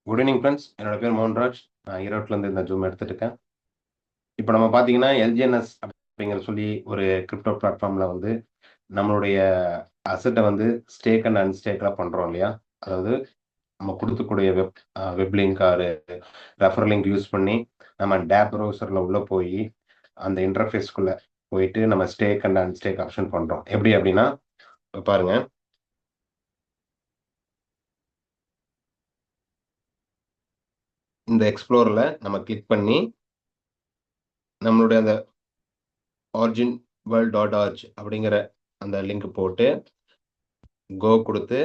Good evening friends. என்னோட பேர் மோகன்ராஜ். நான் ஈரோட்லேருந்து இந்த ஜூம் எடுத்துட்டு இருக்கேன். இப்போ நம்ம பார்த்தீங்கன்னா எல்ஜிஎன்எஸ் அப்படிங்கிற சொல்லி ஒரு கிரிப்டோ பிளாட்ஃபார்மில் வந்து நம்மளுடைய அசட்டை வந்து ஸ்டேக் அண்ட் அன்ஸ்டேக்கில் பண்ணுறோம் இல்லையா? அதாவது நம்ம கொடுத்துக்கூடிய வெப் லிங்க் ஆறு ரெஃபர் லிங்க் யூஸ் பண்ணி நம்ம டேப் ப்ரௌசரில் உள்ளே போய் அந்த இன்டர்ஃபேஸ்க்குள்ளே போயிட்டு நம்ம ஸ்டேக் அண்ட் அன்ஸ்டேக் ஆப்ஷன் பண்ணுறோம். எப்படி அப்படின்னா பாருங்க, இந்த எக்ஸ்ப்ளோரில் நம்ம கிளிக் பண்ணி நம்மளுடைய அந்த ஆர்ஜின் வேர்ல்ட் டாட் ஆர்ஜ் அப்படிங்கிற அந்த லிங்க் போட்டு கோ கொடுத்து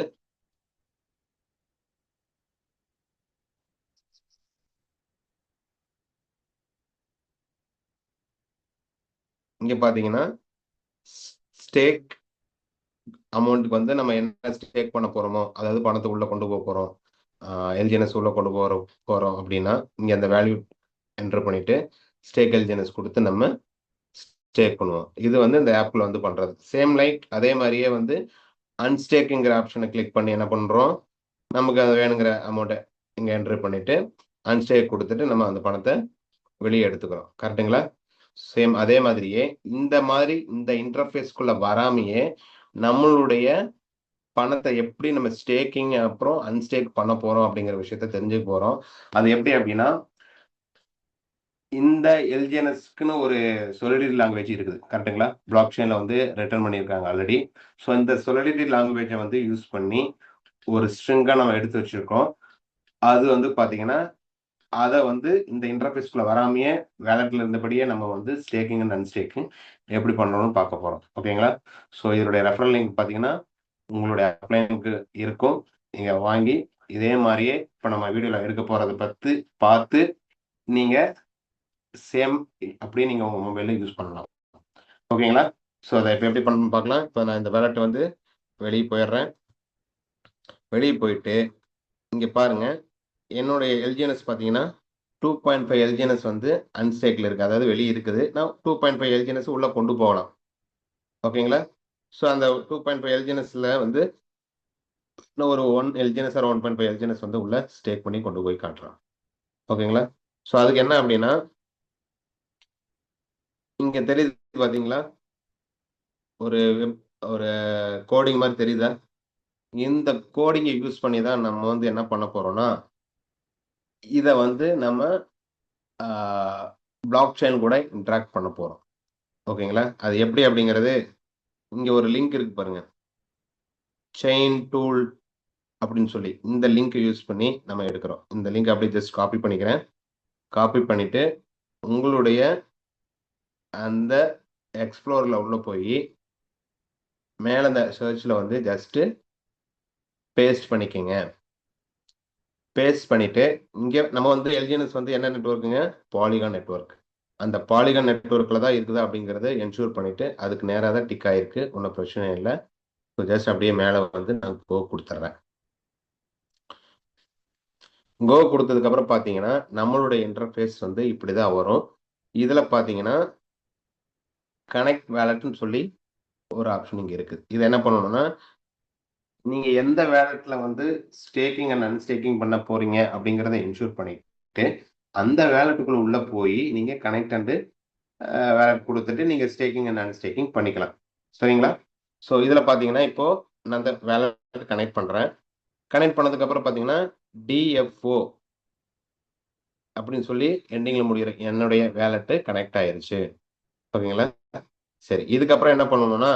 இங்க பாத்தீங்கன்னா ஸ்டேக் அமௌண்ட்டுக்கு வந்து நம்ம என்ன ஸ்டேக் பண்ண போறோமோ, அதாவது பணத்தை உள்ள கொண்டு போக போறோம், எல்ஜிஎன்எஸ் உள்ள கொண்டு போறோம் அப்படின்னா இங்க அந்த வேல்யூ என்டர் பண்ணிட்டு ஸ்டேக் எல்ஜிஎன்எஸ் கொடுத்து நம்ம ஸ்டேக் பண்ணுவோம். இது வந்து இந்த ஆப்ல வந்து பண்றது சேம் லைக். அதே மாதிரியே வந்து அன்ஸ்டேக்குங்கிற ஆப்ஷனை கிளிக் பண்ணி என்ன பண்றோம், நமக்கு அது வேணுங்கிற அமௌண்ட்டை இங்க என்டர் பண்ணிட்டு அன்ஸ்டேக் கொடுத்துட்டு நம்ம அந்த பணத்தை வெளியே எடுத்துக்கிறோம். கரெக்டுங்களா? சேம் அதே மாதிரியே இந்த இன்டர்ஃபேஸ்க்குள்ள வராமையே நம்மளுடைய பணத்தை எப்படி நம்ம ஸ்டேக்கிங் அப்புறம் அன்ஸ்டேக் பண்ண போறோம் அப்படிங்கிற விஷயத்த தெரிஞ்சுக்க போறோம். அது எப்படி அப்படின்னா, இந்த எல்ஜிஎன்எஸ்க்குன்னு ஒரு சொலிடிட்டி லாங்குவேஜ் இருக்குது. கரெக்டுங்களா? பிளாக் செயின்ல வந்து ரிட்டர்ன் பண்ணியிருக்காங்க ஆல்ரெடி. ஸோ இந்த சொலிடிட்டி லாங்குவேஜை வந்து யூஸ் பண்ணி ஒரு ஸ்ட்ரிங்கா நம்ம எடுத்து வச்சிருக்கோம். அது வந்து பாத்தீங்கன்னா அதை வந்து இந்த இன்டர்ஃபேஸ்க்குள்ள வராமையே வேலட்ல இருந்தபடியே நம்ம வந்து ஸ்டேக்கிங் அண்ட் அன்ஸ்டேக்கிங் எப்படி பண்ணணும்னு பார்க்க போறோம். ஓகேங்களா? ஸோ இதனுடைய ரெஃபரல் லிங்க் பார்த்தீங்கன்னா உங்களுடைய அப்ளைனுக்கு இருக்கும். நீங்க வாங்கி இதே மாதிரியே இப்போ நம்ம வீடியோவில் எடுக்க போறதை பார்த்து நீங்க சேம் அப்படியே நீங்க உங்க மொபைல்ல யூஸ் பண்ணலாம். ஓகேங்களா? ஸோ அதை இப்போ எப்படி பண்ணணும்னு பார்க்கலாம். இப்போ நான் இந்த வேலட் வந்து வெளியே போயிடுறேன். வெளியே போயிட்டு இங்க பாருங்க, என்னுடைய எல்ஜிஎன்எஸ் பார்த்தீங்கன்னா 2.5 எல்ஜிஎன்எஸ் வந்து அன்ஸ்டேக்ல இருக்கு. அதாவது வெளியே இருக்குது. நான் 2.5 எல்ஜிஎன்எஸ் உள்ள கொண்டு போகலாம். ஓகேங்களா? ஸோ அந்த 2.5 எல்ஜிஎன்எஸ்ல வந்து நான் ஒரு 1 எல்ஜிஎன்எஸ் ஆர் 1.5 எல்ஜிஎன்எஸ் வந்து உள்ள ஸ்டேக் பண்ணி கொண்டு போய் காட்டுறேன். ஓகேங்களா? ஸோ அதுக்கு என்ன அப்படின்னா, இங்க தெரியுது பாத்தீங்களா, ஒரு ஒரு கோடிங் மாதிரி தெரியுதா? இந்த கோடிங்கை யூஸ் பண்ணி தான் நம்ம வந்து என்ன பண்ண போறோம்னா, இதை வந்து நம்ம பிளாக் செயின் கூட இன்டராக்ட் பண்ண போறோம். ஓகேங்களா? அது எப்படி அப்படிங்கிறது இங்க ஒரு லிங்க் இருக்கு பாருங்க, செயின் டூல் அப்படின்னு சொல்லி இந்த லிங்க் யூஸ் பண்ணி நம்ம எடுக்கிறோம். இந்த லிங்க் அப்படியே ஜஸ்ட் காப்பி பண்ணிக்கிறேன். காப்பி பண்ணிட்டு உங்களுடைய அந்த எக்ஸ்ப்ளோர்ல உள்ள போய் மேல இந்த சர்ச்ல வந்து ஜஸ்ட் பேஸ்ட் பண்ணிக்கங்க. பேஸ்ட் பண்ணிட்டு இங்க நம்ம வந்து எல்ஜிஎன்எஸ் வந்து என்ன நெட்வொர்க்குங்க, பாலிகான் நெட்வொர்க். அந்த பாலிகான் நெட்வொர்க்ல தான் இருக்குதா அப்படிங்கறத என்ஷூர் பண்ணிட்டு அதுக்கு நேரா தான் டிக் ஆயிருக்கு. ஒன்றும் பிரச்சனை இல்லை. ஜஸ்ட் அப்படியே மேல வந்து நான் கோ கொடுத்துட்றேன். கோ கொடுத்ததுக்கு அப்புறம் பாத்தீங்கன்னா நம்மளுடைய இன்டர்ஃபேஸ் வந்து இப்படிதான் வரும். இதுல பாத்தீங்கன்னா கனெக்ட் வேலட்னு சொல்லி ஒரு ஆப்ஷன் இங்க இருக்கு. இது என்ன பண்ணணும்னா, நீங்க எந்த வேலட்ல வந்து ஸ்டேக்கிங் அண்ட் அன்ஸ்டேக்கிங் பண்ண போறீங்க அப்படிங்கறத என்ஷூர் பண்ணிட்டு அந்த வேலட்டுக்குள்ள உள்ள போய் நீங்க கனெக்ட் அண்ட் வேலட் கொடுத்துட்டு நீங்க ஸ்டேக்கிங் அண்ட் அன்ஸ்டேக்கிங் பண்ணிக்கலாம். சரிங்களா? ஸோ இதுல பாத்தீங்கன்னா இப்போ நான் அந்த வேலட் கனெக்ட் பண்றேன். கனெக்ட் பண்ணதுக்கு அப்புறம் பாத்தீங்கன்னா டிஎஃப்ஓ அப்படின்னு சொல்லி எண்டிங்ல முடிகிற என்னுடைய வேலட் கனெக்ட் ஆயிருச்சு. ஓகேங்களா? சரி, இதுக்கப்புறம் என்ன பண்ணணும்னா,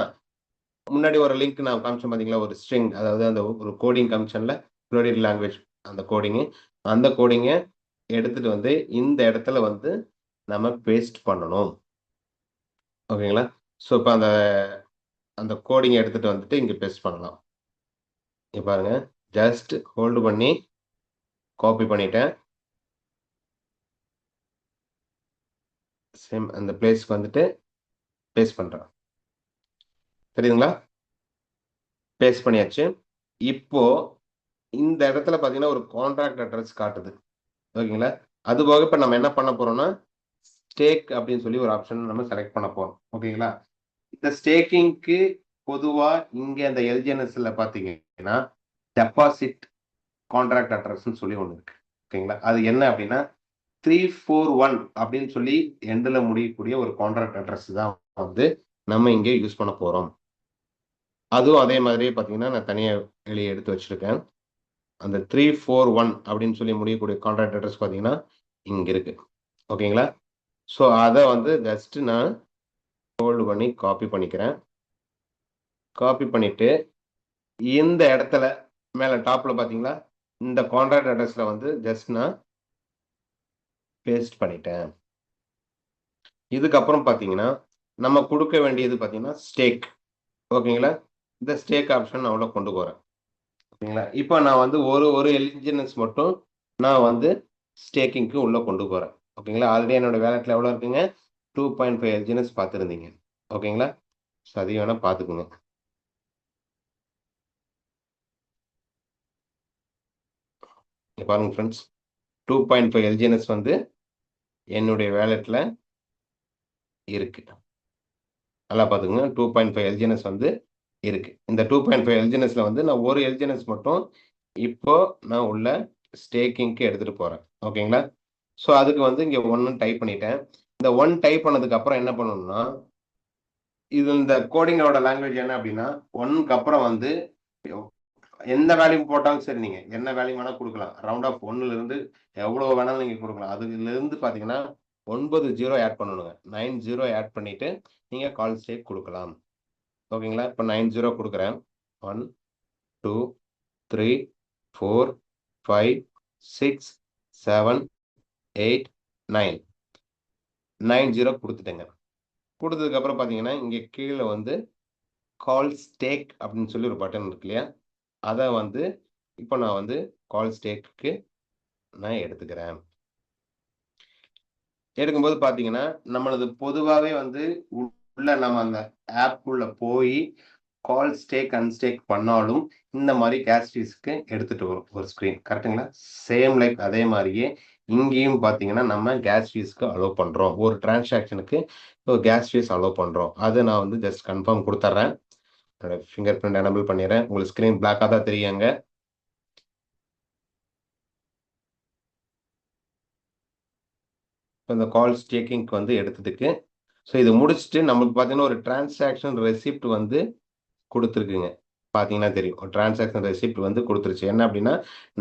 முன்னாடி ஒரு லிங்க் நான் காமிச்சேன் பாத்தீங்களா, ஒரு ஸ்ட்ரிங், அதாவது அந்த ஒரு கோடிங் காமிச்சேன்ல, ஃப்ளோரிட் லாங்குவேஜ் அந்த கோடிங்கை எடுத்துட்டு வந்து இந்த இடத்துல வந்து நம்ம பேஸ்ட் பண்ணணும். ஓகேங்களா? ஸோ இப்போ அந்த அந்த கோடிங்கை எடுத்துட்டு வந்துட்டு இங்க பேஸ்ட் பண்ணலாம். இங்க பாருங்க, ஜஸ்ட் ஹோல்டு பண்ணி காப்பி பண்ணிட்டேன். சேம் அந்த பிளேஸ்க்கு வந்துட்டு பேஸ்ட் பண்றேன். தெரியுதுங்களா? பேஸ்ட் பண்ணியாச்சு. இப்போ இந்த இடத்துல பாத்தீங்கன்னா ஒரு கான்ட்ராக்ட் அட்ரஸ் காட்டுது. ஓகேங்களா? அது போக இப்ப நம்ம என்ன பண்ண போறோம்னா, ஸ்டேக் அப்படின்னு சொல்லி ஒரு ஆப்ஷன் நம்ம செலக்ட் பண்ண போறோம். ஓகேங்களா? இந்த ஸ்டேக்கிங்க்கு பொதுவா இங்க அந்த எல்ஜிஎன்எஸ்ல பாத்தீங்கன்னா டெபாசிட் கான்ட்ராக்ட் அட்ரஸ்ன்னு சொல்லி ஒண்ணு இருக்கு. ஓகேங்களா? அது என்ன அப்படின்னா 341 அப்படின்னு சொல்லி எண்ட்ல முடியக்கூடிய ஒரு கான்ட்ராக்ட் அட்ரஸ் தான் வந்து நம்ம இங்கே யூஸ் பண்ண போறோம். அதுவும் அதே மாதிரியே பார்த்தீங்கன்னா, நான் தனியா வெளிய எடுத்து வச்சிருக்கேன். அந்த 341 அப்படின்னு சொல்லி முடியக்கூடிய கான்ட்ராக்ட் அட்ரஸ் பார்த்தீங்கன்னா, இங்க இருக்கு. ஓகேங்களா? ஸோ அத வந்து ஜஸ்ட் நான் ஹோல்ட் பண்ணி காப்பி பண்ணிக்கிறேன். காப்பி பண்ணிட்டு, இந்த இடத்துல மேல டாப்ல பார்த்தீங்களா? இந்த கான்ட்ராக்ட் அட்ரஸ்ல வந்து ஜஸ்ட் நான் பேஸ்ட் பண்ணிட்டேன். இதுக்கப்புறம் பார்த்தீங்கன்னா, நம்ம குடுக்க வேண்டியது பார்த்தீங்கன்னா, ஸ்டேக். ஓகேங்களா? இந்த ஸ்டேக் ஆப்ஷன் நான் உள்ள கொண்டு போறேன். ஓகேங்களா? இப்ப நான் வந்து ஒரு எலிஜினஸ் மட்டும் நான் வந்து ஸ்டேக்கிங்க்கு உள்ள கொண்டு போறேன். ஓகேங்களா? ஆல்ரெடி என்னோட வேலட்ல எவ்வளோ இருக்குங்க? 2.5 எல்ஜினஸ் பார்த்திருந்தீங்க. ஓகேங்களா? ஸோ அதையும் வேணா பார்த்துக்குங்க. இங்க பாருங்க ஃபிரெண்ட்ஸ். 2.5 எல்ஜினஸ் வந்து என்னுடைய வேலட்ல இருக்கு. நல்லா பார்த்துக்கங்க. 2.5 எல்ஜினஸ் வந்து இருக்கு. இந்த 2.5 எல்ஜினஸ்ல வந்து நான் ஒரு எல்ஜினஸ் மட்டும் இப்போ நான் உள்ள ஸ்டேக்கிங்க்கு எடுத்துட்டு போறேன். ஓகேங்களா? ஸோ அதுக்கு வந்து இங்க 1 டைப் பண்ணிட்டேன். இந்த 1 டைப் பண்ணதுக்கு அப்புறம் என்ன பண்ணணும்னா, இது இந்த கோடிங்கோட லாங்குவேஜ் என்ன அப்படின்னா, 1க்கு அப்புறம் வந்து எந்த வேல்யூ போட்டாலும் சரி நீங்க. என்ன வேல்யூ வேணா குடுக்கலாம். ரவுண்ட் ஆஃப் 1லிருந்து எவ்வளோ வேணாலும் நீங்க குடுக்கலாம். அதுலருந்து பார்த்தீங்கன்னா, 9 0 ஆட் பண்ணணுங்க. 9 0 ஆட் பண்ணிட்டு, நீங்க கால் ஸ்டேக் குடுக்கலாம். ஓகேங்களா? இப்ப 9 0 குடுக்குறேன். 1, 2, 3, 4, 5, 6, 7, 8, 9. 9 0 குடுத்துட்டேங்க. குடுத்ததுக்கு அப்புறம் பார்த்தீங்கன்னா, இங்க கீழ வந்து கால் ஸ்டேக் அப்படின்னு சொல்லி ஒரு பட்டன் இருக்கு இல்லையா? அத வந்து இப்ப நான் வந்து கால் ஸ்டேக்க்கு நான் எடுத்துக்கிறேன். எடுக்கும்போது பார்த்தீங்கன்னா, நம்மளது பொதுவாவே வந்து உள்ள நம்ம அந்த ஆப்க்குள்ள போயி கால் ஸ்டேக், அன்ஸ்டேக் பண்ணாலும், இந்த மாரி கேஸ் ஃபீஸ்க்கு எடுத்துட்டு வரும் ஒரு ஸ்க்ரீன். கரெக்ட்டுங்களா? சேம் லைக் அதே மாரியே இங்கேயும் பார்த்தீங்கன்னா, நம்ம கேஸ் ஃபீஸ்க்கு அலோவ் பண்றோம். ஒரு டிரான்சாக்ஷனுக்கு ஒரு கேஸ் ஃபீஸ் அலோவ் பண்றோம். அத நான் வந்து ஜஸ்ட் கன்ஃபர்ம் குடுத்துர்றேன். என்னோட ஃபிங்கர் பிரிண்ட் எனேபிள் பண்ணிடுறேன். உங்களுக்கு ஸ்க்ரீன் பிளாக்கா தான் தெரியும் அங்க. இந்த கால் ஸ்டேக்கிங்க்கு வந்து எடுத்ததுக்கு, ஸோ இத முடிச்சுட்டு நமக்கு பார்த்தீங்கன்னா, ஒரு டிரான்சாக்ஷன் ரெசிப்ட் வந்து குடுத்துருக்குங்க. பார்த்தீங்கன்னா தெரியும். ஒரு டிரான்சாக்ஷன் ரெசிப்ட் வந்து குடுத்துருச்சு. என்ன அப்டின்னா,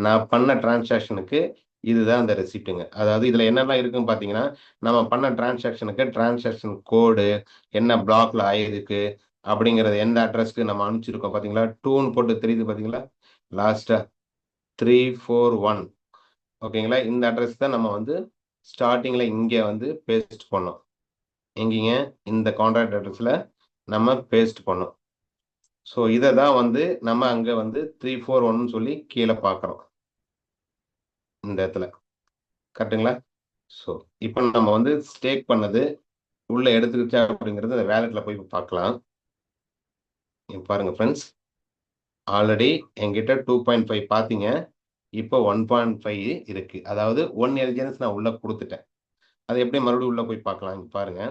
நான் பண்ண டிரான்சாக்ஷனுக்கு இதுதான் அந்த ரெசிப்ட்டுங்க. அதாவது இதுல என்னலாம் இருக்குன்னு பார்த்தீங்கன்னா, நம்ம பண்ண டிரான்சாக்ஷனுக்கு டிரான்சாக்ஷன் கோடு, என்ன பிளாக்ல ஆயிருக்கு அப்படிங்கிறது, எந்த அட்ரஸ்க்கு நம்ம அனுப்பிச்சிருக்கோம் பார்த்தீங்களா? 2ன்னு போட்டு தெரியுது பார்த்தீங்களா? லாஸ்ட்டா 341 ஓகேங்களா? இந்த அட்ரஸ் தான் நம்ம வந்து ஸ்டார்ட்டிங்ல இங்க வந்து பேஸ்ட் பண்ணோம். எங்கேங்க? இந்த கான்ட்ராக்ட் அட்ரஸ்ல நம்ம பேஸ்ட் பண்ணோம். ஸோ இத தான் வந்து நம்ம அங்க வந்து 341ன்னு சொல்லி கீழ பார்க்குறோம். இந்த இடத்துல. கரெக்ட்டுங்களா? ஸோ இப்ப நம்ம வந்து ஸ்டேக் பண்ணது உள்ள எடுத்துக்கிச்சா அப்படிங்கிறது அந்த வேலட்ல போய் பார்க்கலாம். இங்க பாருங்க ஃபிரெண்ட்ஸ். ஆல்ரெடி என்கிட்ட 2.5 பார்த்தீங்க. இப்போ 1.5 இருக்கு. அதாவது 1 எல்ஜிஎஸ் நான் உள்ள குடுத்துட்டேன். அது எப்படி மறுபடியும் உள்ள போய் பார்க்கலாம். இங்க பாருங்க.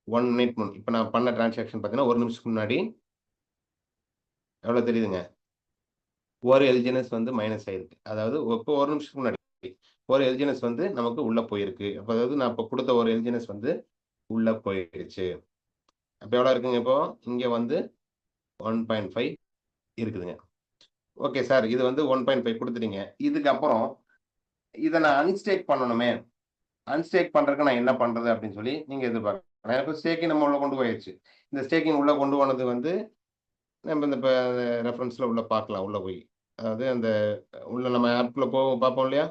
1 மினிட் இப்ப நான் பண்ண டிரான்சாக்ஷன் பார்த்தீங்கன்னா, 1 நிமிஷத்துக்கு முன்னாடி எவ்வளோ தெரியுதுங்க? 1 எல்ஜிஎஸ் வந்து மைனஸ் ஆயிருக்கு. அதாவது இப்போ 1 நிமிஷத்துக்கு முன்னாடி 1 எல்ஜிஎஸ் வந்து நமக்கு உள்ள போயிருக்கு. அப்ப அதாவது நான் இப்ப குடுத்த 1 எல்ஜிஎஸ் வந்து உள்ள போயிடுச்சு. அப்ப எவ்வளோ இருக்குங்க இப்போ? இங்க வந்து 1.5 இருக்குதுங்க. Okay sir. இது வந்து 1.5 குடுத்துட்டீங்க. இதுக்கப்புறம் இத நான் அன்ஸ்டேக் பண்ணணுமே! அன்ஸ்டேக் பண்றதுக்கு நான் என்ன பண்றது? அப்படின்னு சொல்லி நீங்க எதிர்பார்க்கலாம். எனக்கு ஸ்டேக்கிங் நம்ம உள்ள கொண்டு போயாச்சு. இந்த ஸ்டேக்கிங் உள்ள கொண்டு போனது வந்து நம்ம இந்த ரெஃபரன்ஸ்ல உள்ள பார்க்கலாம் உள்ள போய். அதாவது அந்த உள்ள நம்ம ஆப்க்குள்ள பார்ப்போம் இல்லையா?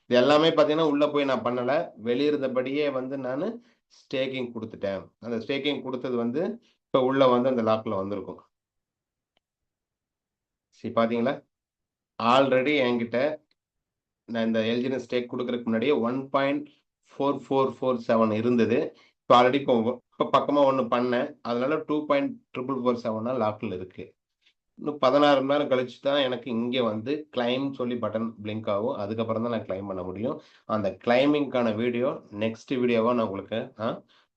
இது எல்லாமே பார்த்தீங்கன்னா, உள்ள போய் நான் பண்ணல. வெளிய இருந்தபடியே வந்து நானு ஸ்டேக்கிங் குடுத்துட்டேன். அந்த ஸ்டேக்கிங் குடுத்தது வந்து இப்ப உள்ள வந்து அந்த லாக்ல வந்திருக்கும். பார்த்தீங்களா? ஆல்ரெடி என்கிட்ட நான் இந்த எல்ஜிஎஸ் ஸ்டேக் குடுக்கறதுக்கு முன்னாடியே 1.4447 இருந்தது. இப்ப ஆல்ரெடி இப்ப பக்கமா ஒண்ணு பண்ணேன். அதனால 2.4447 லாக்ல இருக்கு. இன்னும் 16 மணி நேரம் கழிச்சு தான் எனக்கு இங்க வந்து கிளைம் சொல்லி பட்டன் பிளிங்க் ஆகும். அதுக்கப்புறம் தான் நான் கிளைம் பண்ண முடியும். அந்த கிளைமிங்க்கான வீடியோ நெக்ஸ்ட் வீடியோவா நான் உங்களுக்கு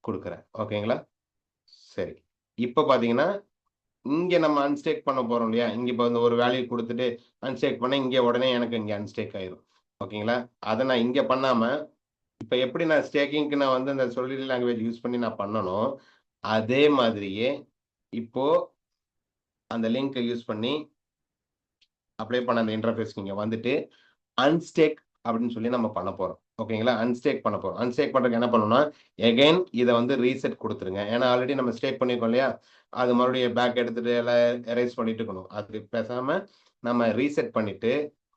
குடுக்குறேன். ஓகேங்களா? சரி. இப்ப பார்த்தீங்கன்னா, இங்க நம்ம அன்ஸ்டேக் பண்ண போறோம் இல்லையா? இங்க இப்போ இந்த ஒரு வேல்யூ கொடுத்துட்டு அன்ஸ்டேக் பண்ண இங்க உடனே எனக்கு இங்க அன்ஸ்டேக் ஆயிரும். ஓகேங்களா? அதை நான் இங்க பண்ணாம இப்ப எப்படி நான் ஸ்டேக்கிங்க்கு நான் வந்து இந்த சொல்யூட் லாங்குவேஜ் யூஸ் பண்ணி நான் பண்ணனோ அதே மாதிரியே இப்போ அந்த லிங்க் யூஸ் பண்ணி அப்ளை பண்ண அந்த இன்டர்ஃபேஸ்க்கு இங்க வந்துட்டு அன்ஸ்டேக் அப்படின்னு சொல்லி நம்ம பண்ண போறோம். ஓகேங்களா? அன்ஸ்டேக் பண்ண போறோம். அன்ஸ்டேக் பண்றதுக்கு என்ன பண்ணணும்னா எகைன் இதை வந்து ரீசெட் கொடுத்துருங்க. ஏன்னா ஆல்ரெடி நம்ம ஸ்டேக் பண்ணிருக்கோம் இல்லையா? அது மறுபடியும் பேக் எடுத்துட்டு எல்லாம் எரேஸ் பண்ணிட்டு இருக்கணும். அதுக்கு பேசாம நம்ம ரீசெட் பண்ணிட்டு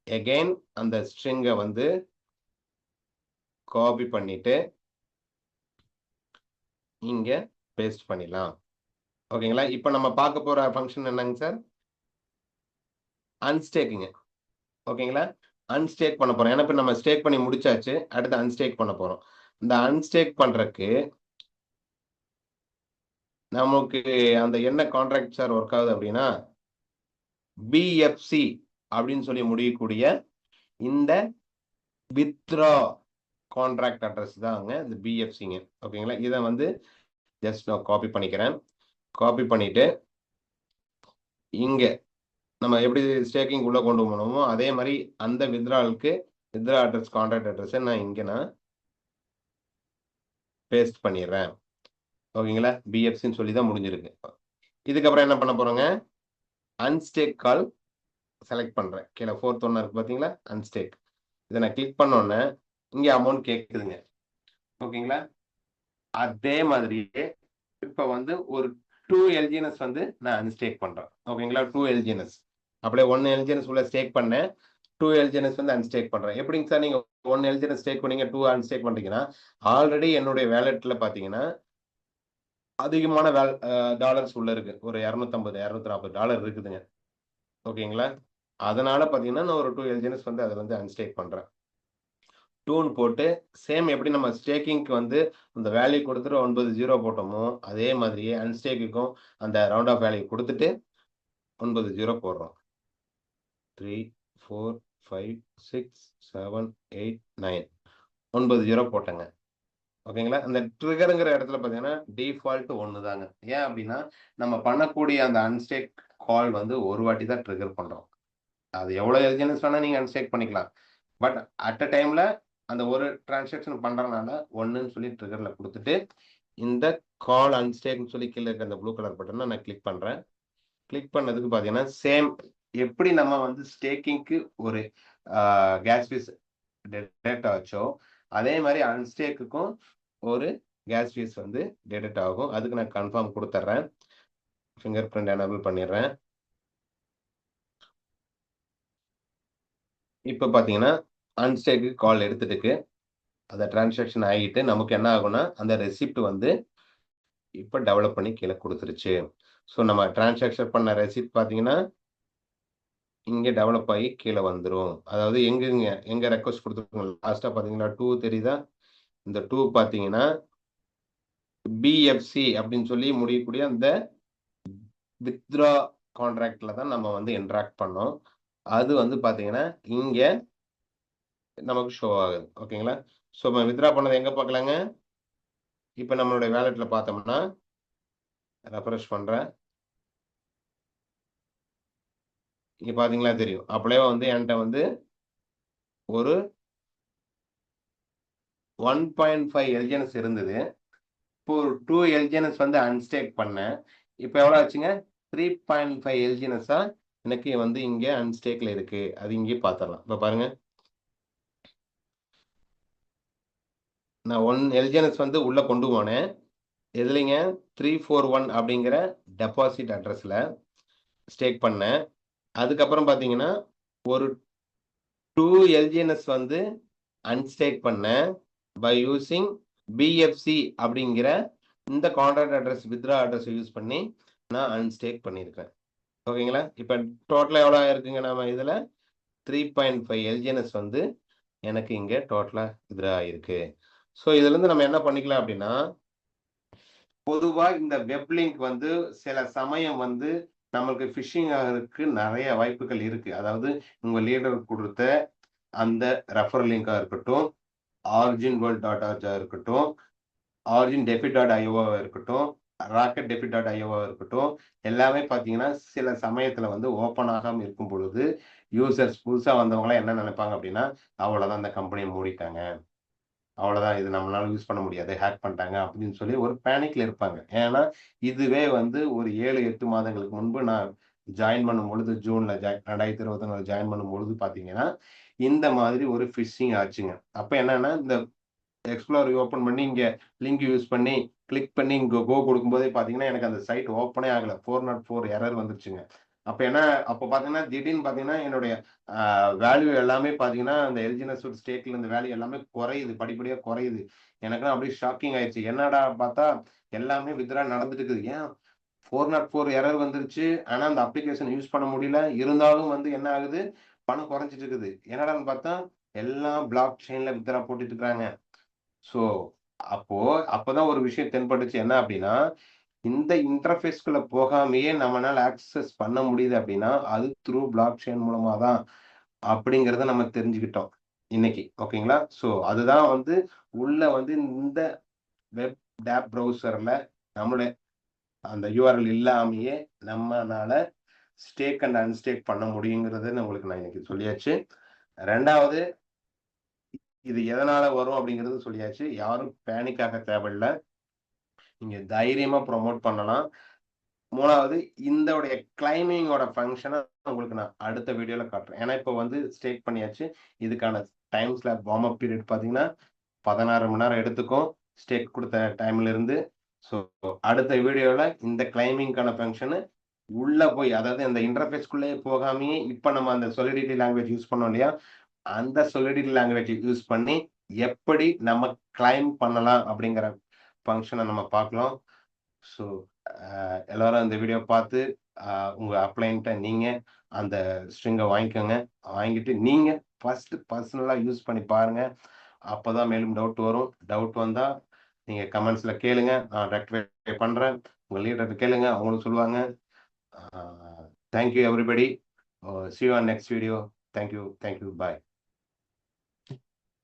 எகைன் அந்த ஸ்ட்ரிங்கை வந்து காப்பி பண்ணிட்டு இங்க பேஸ்ட் பண்ணிடலாம். ஓகேங்களா? இப்போ நம்ம பார்க்க போற ஃபங்க்ஷன் என்னங்க சார்? அன்ஸ்டேக்குங்க. ஓகேங்களா? அன்ஸ்டேக் பண்ண போறோம். ஏன்னா இப்ப நம்ம ஸ்டேக் பண்ணி முடிச்சாச்சு. அடுத்து அன்ஸ்டேக் பண்ண போறோம். இந்த அன்ஸ்டேக் பண்றதுக்கு நமக்கு அந்த என்ன கான்ட்ராக்ட் சார் ஒர்க் ஆகுது அப்படின்னா பிஎஃப்சி அப்படின்னு சொல்லி முடியக்கூடிய இந்த வித்ரா கான்ட்ராக்ட் அட்ரஸ் தாங்க இந்த பிஎஃப்சிங்க. ஓகேங்களா? இதை வந்து ஜஸ்ட் நான் காப்பி பண்ணிக்கிறேன். காப்பி பண்ணிட்டு இங்க நம்ம எப்படி ஸ்டேக்கிங் உள்ள கொண்டு போனோமோ அதே மாதிரி அந்த வித்ராலுக்கு வித்ரா அட்ரஸ் கான்ட்ராக்ட் அட்ரஸை நான் இங்க பேஸ்ட் பண்ணிடுறேன். ஓகேங்களா? பிஎஃப்சின்னு சொல்லி தான் முடிஞ்சிருக்கு. இதுக்கப்புறம் என்ன பண்ண போறோங்க? அன்ஸ்டேக் கால் செலக்ட் பண்றேன். கீழே ஃபோர்த் ஒன்னா இருக்கு பாத்தீங்களா? அன்ஸ்டேக். இதை நான் கிளிக் பண்ணோன்னே இங்க அமௌண்ட் கேட்குதுங்க. ஓகேங்களா? அதே மாதிரியே இப்ப வந்து ஒரு 2 LGNS வந்து நான் அன்ஸ்டேக் பண்றேன். ஓகேங்களா? 2 LGNS. அப்படியே 1 LGNS உள்ள ஸ்டேக் பண்ணேன். 2 LGNS வந்து அன்ஸ்டேக் பண்றேன். எப்படிங்க சார் நீங்க 1 LGNS ஸ்டேக் பண்ணீங்க 2 அன்ஸ்டேக் பண்றீங்கன்னா ஆல்ரெடி என்னுடைய வேலெட்ல பாத்தீங்கன்னா அதிகமான டாலர்ஸ் உள்ள இருக்கு. ஒரு 250 240 டாலர் இருக்குதுங்க. ஓகேங்களா? அதனால பாத்தீங்கன்னா நான் ஒரு 2 LGNS வந்து அதை வந்து அன்ஸ்டேக் பண்றேன். 2ன்னு போட்டு சேம் எப்படி நம்ம ஸ்டேக்கிங்க்கு வந்து அந்த வேல்யூ கொடுத்துட்டு 90 போட்டோமோ அதே மாதிரியே அன்ஸ்டேக்குக்கும் அந்த ரவுண்ட் ஆஃப் வேல்யூ கொடுத்துட்டு 90 போடுறோம். 3 4 5 6 7 8 9 90 போட்டேங்க. ஓகேங்களா? அந்த ட்ரிகர்ங்கிற இடத்துல பார்த்தீங்கன்னா டிஃபால்ட் 1 தாங்க. ஏன் அப்படின்னா நம்ம பண்ணக்கூடிய அந்த அன்ஸ்டேக் கால் வந்து ஒரு வாட்டி தான் ட்ரிகர் பண்றோம். அது எவ்வளவு எல்ஜினஸ் வேணா நீங்க அன்ஸ்டேக் பண்ணிக்கலாம். பட் அட் அ டைம்ல அந்த ஒரு டிரான்சாக்ஷன் பண்றதுனால 1ன்னு சொல்லி ட்ரிகர்ல கொடுத்துட்டு இந்த கால் அன்ஸ்டேக்னு சொல்லி கீழே இருக்க அந்த ப்ளூ கலர் பட்டனை நான் கிளிக் பண்றேன். கிளிக் பண்ணதுக்கு பார்த்தீங்கன்னா சேம் எப்படி நம்ம வந்து ஸ்டேக்கிங்க்கு ஒரு கேஸ் ஃபீஸ் டெடெக்ட் ஆச்சோ அதே மாதிரி அன்ஸ்டேக்குக்கும் ஒரு கேஸ் ஃபீஸ் வந்து டெடெக்ட் ஆகும். அதுக்கு நான் கன்ஃபார்ம் கொடுத்துட்றேன். ஃபிங்கர் பிரிண்ட் எனேபிள் பண்ணிடுறேன். இப்போ பார்த்தீங்கன்னா அன்ஸ்டேக்கு கால் எடுத்துட்டு அந்த டிரான்சாக்ஷன் ஆகிட்டு நமக்கு என்ன ஆகும்னா அந்த ரெசிப்ட் வந்து இப்போ டெவலப் பண்ணி கீழே கொடுத்துருச்சு. ஸோ நம்ம டிரான்சாக்ஷன் பண்ண ரெசிப்ட் பார்த்தீங்கன்னா இங்கே டெவலப் ஆகி கீழே வந்துடும். அதாவது எங்க ரெக்வஸ்ட் கொடுத்துருக்கோம் லாஸ்ட்டாக பார்த்தீங்கன்னா 2 தெரியுதா? இந்த 2 பார்த்தீங்கன்னா பிஎஃப்சி அப்படின்னு சொல்லி முடியக்கூடிய அந்த வித்ரா கான்ட்ராக்ட்ல தான் நம்ம வந்து இன்ட்ராக்ட் பண்ணோம். அது வந்து பார்த்தீங்கன்னா இங்க நமக்கு ஷோ ஆகுது. ஓகேங்களா? ஸோ நம்ம வித்ரா பண்ணதை எங்க பார்க்கலாங்க? இப்போ நம்மளுடைய வேலெட்ல பார்த்தோம்னா ரெஃப்ரெஷ் பண்றேன். இங்க பாத்தீங்களா தெரியும். அப்படியே வந்து என்கிட்ட வந்து ஒரு 1.5 எல்ஜிஎன்எஸ் இருந்தது. இப்போ 2 எல்ஜிஎன்எஸ் வந்து அன்ஸ்டேக் பண்ணேன். இப்போ எவ்வளவு ஆச்சுங்க? 3.5 எல்ஜிஎன்எஸ்ஸா எனக்கு வந்து இங்க அன்ஸ்டேக்ல இருக்கு. அது இங்கே பாத்திரலாம். இப்ப பாருங்க. நான் 1 எல்ஜிஎன்எஸ் வந்து உள்ள கொண்டு போனேன். எதுலங்க 341 அப்படிங்கிற டெபாசிட் அட்ரஸ்ல ஸ்டேக் பண்ணேன். அதுக்கப்புறம் பாத்தீங்கன்னா ஒரு 2 எல்ஜிஎன்எஸ் வந்து அன்ஸ்டேக் பண்ணேன் பை யூசிங் பிஎஃப்சி அப்படிங்கிற இந்த contract address withdraw address use பண்ணி நான் அன்ஸ்டேக் பண்ணியிருக்கேன். ஓகேங்களா? இப்போ டோட்டலாக எவ்வளோ இருக்குங்க? நம்ம இதில் 3.5 எல்ஜிஎன்எஸ் வந்து எனக்கு இங்கே டோட்டலாக வித்ரா ஆயிருக்கு. ஸோ இதுலேருந்து நம்ம என்ன பண்ணிக்கலாம் அப்படின்னா பொதுவாக இந்த வெப் லிங்க் வந்து சில சமயம் வந்து நம்மளுக்கு ஃபிஷிங் ஆகிறதுக்கு நிறைய வாய்ப்புகள் இருக்கு. அதாவது உங்க லீடர் கொடுத்த அந்த ரெஃபர் லிங்கா இருக்கட்டும், ஆரிஜின் வேர்ல்ட்.org இருக்கட்டும், ஆரிஜின் டெஃபி.io இருக்கட்டும், ராக்கெட் டெஃபி டாட் ஐஓவா இருக்கட்டும், எல்லாமே பார்த்தீங்கன்னா, சில சமயத்துல வந்து ஓப்பன் ஆகாம இருக்கும் பொழுது, யூசர்ஸ் புதுசா வந்தவங்கலாம் என்ன நெனைப்பாங்க அப்டின்னா, அவ்வளோதான் இந்த கம்பெனிய மூடிட்டாங்க. அவ்வளோதான் இது நம்மளால யூஸ் பண்ண முடியாது. ஹேக் பண்ணிட்டாங்க அப்படின்னு சொல்லி ஒரு பேனிக்ல இருப்பாங்க. ஏன்னா, இதுவே வந்து ஒரு 7, 8 மாதங்களுக்கு முன்பு நான் ஜாயின் பண்ணும்பொழுது ஜூன்ல 2024 ஜாயின் பண்ணும்பொழுது பார்த்தீங்கன்னா, இந்த மாதிரி ஒரு ஃபிஷிங் ஆச்சுங்க. அப்ப என்னன்னா, இந்த எக்ஸ்ப்ளோரர் ஓப்பன் பண்ணி இங்க லிங்க் யூஸ் பண்ணி கிளிக் பண்ணி இங்க கோ குடுக்கும்போதே பார்த்தீங்கன்னா, எனக்கு அந்த சைட் ஓப்பனே ஆகல. 404 எரர் வந்துருச்சுங்க. அப்ப என்ன அப்ப பார்த்தீங்கன்னா, திடீர்னு பார்த்தீங்கன்னா, என்னுடைய அ வேல்யூ எல்லாமே பார்த்தீங்கன்னா, அந்த எல்ஜினஸ் ஸ்டேக்ல இருந்த வேல்யூ எல்லாமே குறையுது. படிப்படியா குறையுது. எனக்கெல்லாம் அப்படியே ஷாக்கிங் ஆயிருச்சு. என்னடா பார்த்தா எல்லாமே வித்ட்ரா நடந்துட்டு இருக்குது. ஏன் 404 எரர் வந்துருச்சு. ஆனா, அந்த அப்ளிகேஷன் யூஸ் பண்ண முடியல. இருந்தாலும் வந்து என்ன ஆகுது? பணம் குறைஞ்சுட்டு இருக்குது. என்னடான்னு பார்த்தா, எல்லாம் பிளாக் செயின்ல வித்ட்ரா போட்டுட்டு இருக்காங்க. ஸோ, அப்போ அப்பதான் ஒரு விஷயம் தென்பட்டுச்சு. என்ன அப்டின்னா, இந்த இன்டர்ஃபேஸ்க்குள்ள போகாமயே நம்மனால ஆக்சஸ் பண்ண முடியுது அப்டின்னா, அது த்ரூ பிளாக் செயின் மூலமா தான் அப்டிங்கிறத நம்ம தெரிஞ்சுக்கிட்டோம். இன்னைக்கு. ஓகேங்களா? ஸோ, அதுதான் வந்து உள்ள வந்து இந்த வெப் டேப் ப்ரௌசர்ல நம்மளுடைய அந்த யுஆர்எல் இல்லாமயே நம்மனால ஸ்டேக் அண்ட் அன்ஸ்டேக் பண்ண முடியுங்கிறத உங்களுக்கு நான் இன்னைக்கு சொல்லியாச்சு. 2வது இது எதனால வரும் அப்டிங்கிறது சொல்லியாச்சு. யாரும் பேனிக் ஆக தேவையில்ல. நீங்க தைரியமா ப்ரமோட் பண்ணலாம். 3வது இந்தோடைய கிளைமிங்கோட ஃபங்ஷன உங்களுக்கு நான் அடுத்த வீடியோல காட்டுறேன். ஏன்னா, இப்போ வந்து ஸ்டேக் பண்ணியாச்சு. இதுக்கான time slab warm up period பார்த்தீங்கன்னா, 16 மணி நேரம் எடுத்துக்கும். ஸ்டேக் குடுத்த டைம்ல இருந்து. ஸோ, அடுத்த வீடியோல இந்த கிளைமிங்க்கான ஃபங்ஷனு உள்ள போய் அதாவது அந்த இன்டர்ஃபேஸ்க்குள்ளேயே போகாமயே, இப்ப நம்ம அந்த சொலிடிட்டி லாங்குவேஜ் யூஸ் பண்ணோம் இல்லையா? அந்த சொலிடிட்டி லாங்குவேஜ் யூஸ் பண்ணி எப்படி நம்ம கிளைம் பண்ணலாம் அப்படிங்கிற ஃபங்ஷன நம்ம பார்க்கலாம். ஸோ, எல்லாரும் இந்த வீடியோ பார்த்து, அ உங்க அப்ளையன்ட்ட நீங்க அந்த ஸ்ட்ரிங்க வாங்கிக்கோங்க. வாங்கிட்டு நீங்க ஃபர்ஸ்ட் பர்சனலா யூஸ் பண்ணி பாருங்க. அப்பதான் மேலும் டவுட் வரும். டவுட் வந்தா நீங்க கமெண்ட்ஸ்ல கேளுங்க. நான் ரெக்டிஃபை பண்றேன். உங்க லீடர்ட்ட கேளுங்க. அவங்களும் சொல்லுவாங்க. Thank you everybody. See you on next video. Thank you. Thank you. Bye.